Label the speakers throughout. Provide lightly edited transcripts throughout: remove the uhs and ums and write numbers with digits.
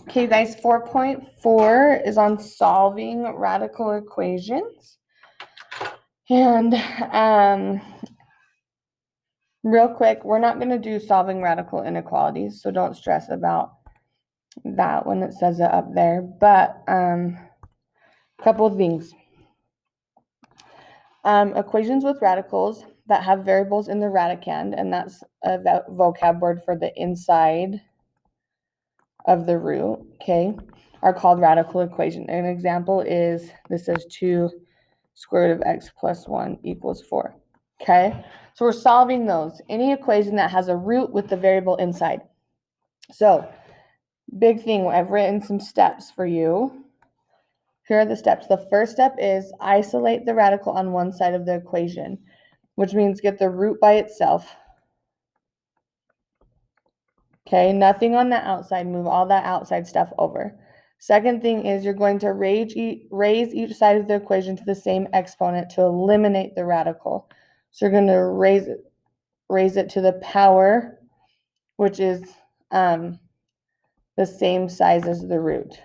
Speaker 1: Okay, guys, 4.4 is on solving radical equations. And real quick, we're not going to do solving radical inequalities, so don't stress about that when it says it up there. But a couple of things. Equations with radicals that have variables in the radicand, and that's a vocab word for the inside of the root, okay, are called radical equation. An example is, this is 2 square root of x plus 1 equals 4, okay? So we're solving those. Any equation that has a root with the variable inside. So, big thing, I've written some steps for you. Here are the steps. The first step is isolate the radical on one side of the equation, which means get the root by itself. Okay, nothing on the outside, move all that outside stuff over. Second thing is you're going to raise each side of the equation to the same exponent to eliminate the radical. So you're going to raise it to the power, which is the same size as the root.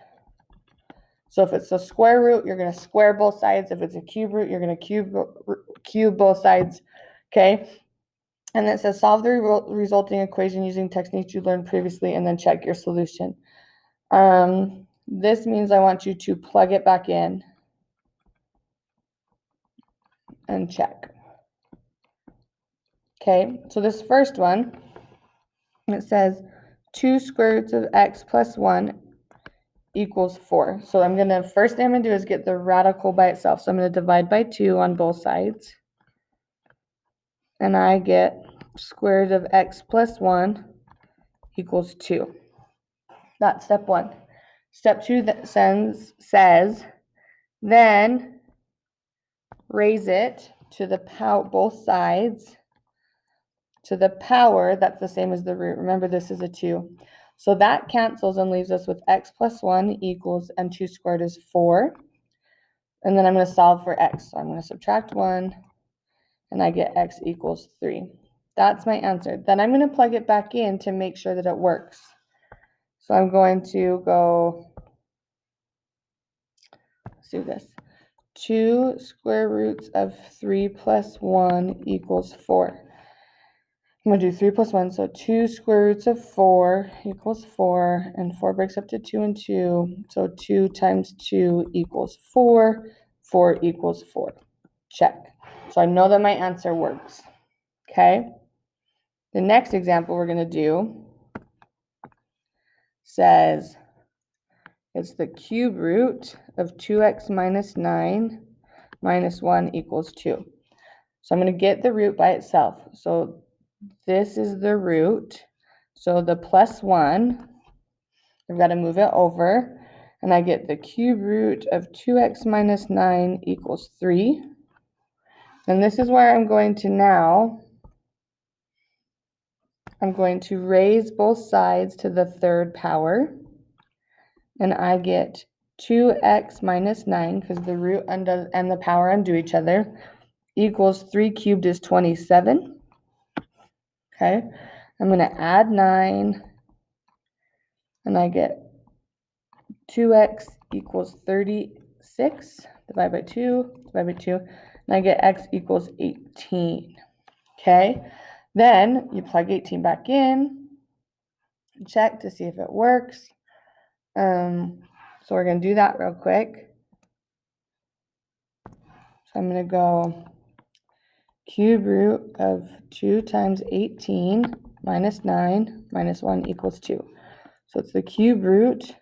Speaker 1: So if it's a square root, you're going to square both sides. If it's a cube root, you're going to cube both sides. Okay. And it says solve the resulting equation using techniques you learned previously and then check your solution. This means I want you to plug it back in and check. Okay, so this first one, it says 2 square roots of x plus 1 equals 4. So first thing I'm going to do is get the radical by itself. So I'm going to divide by 2 on both sides. And I get square root of x plus 1 equals 2. That's step 1. Step 2 that says, then raise it to the power, both sides, to the power that's the same as the root. Remember, this is a 2. So that cancels and leaves us with x plus 1 equals, and 2 squared is 4. And then I'm going to solve for x. So I'm going to subtract 1, and I get x equals 3. That's my answer. Then I'm going to plug it back in to make sure that it works. So I'm going to go, let's do this. 2 square roots of 3 plus 1 equals 4. I'm going to do 3 plus 1, so 2 square roots of 4 equals 4, and 4 breaks up to 2 and 2, so 2 times 2 equals 4, 4 equals 4. Check. So I know that my answer works. Okay? The next example we're going to do says it's the cube root of 2x minus 9 minus 1 equals 2. So I'm going to get the root by itself. So this is the root. So the plus 1, I've got to move it over. And I get the cube root of 2x minus 9 equals 3. And this is where I'm going to raise both sides to the third power. And I get 2x minus 9, because the root and the power undo each other, equals 3 cubed is 27. Okay, I'm going to add 9, and I get 2x equals 36, divide by 2, and I get x equals 18. Okay, then you plug 18 back in, check to see if it works. So we're going to do that real quick. So I'm going to go cube root of 2 times 18 minus 9 minus 1 equals 2. So it's the cube root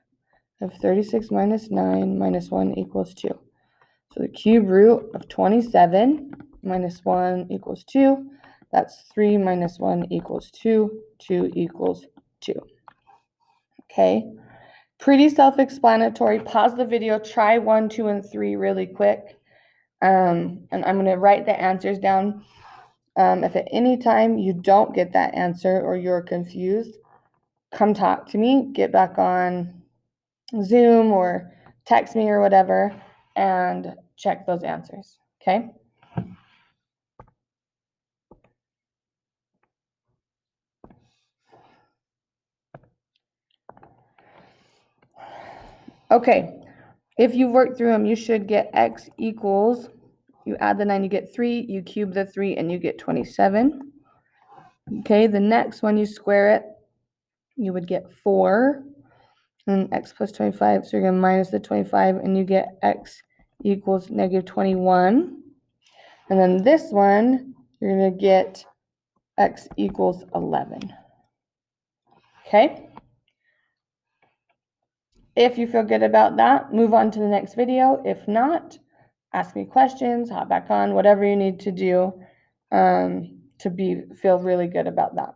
Speaker 1: of 36 minus 9 minus 1 equals 2. So the cube root of 27 minus 1 equals 2. That's 3 minus 1 equals 2. 2 equals 2. Okay. Pretty self-explanatory. Pause the video. Try 1, 2, and 3 really quick. And I'm going to write the answers down. If at any time you don't get that answer or you're confused, come talk to me. Get back on Zoom or text me or whatever and check those answers. Okay? Okay, if you work through them, you should get x equals, you add the 9, you get 3, you cube the 3, and you get 27. Okay, the next one, you square it, you would get 4, and x plus 25, so you're going to minus the 25, and you get x equals negative 21. And then this one, you're going to get x equals 11. Okay? If you feel good about that, move on to the next video. If not, ask me questions, hop back on, whatever you need to do to feel really good about that.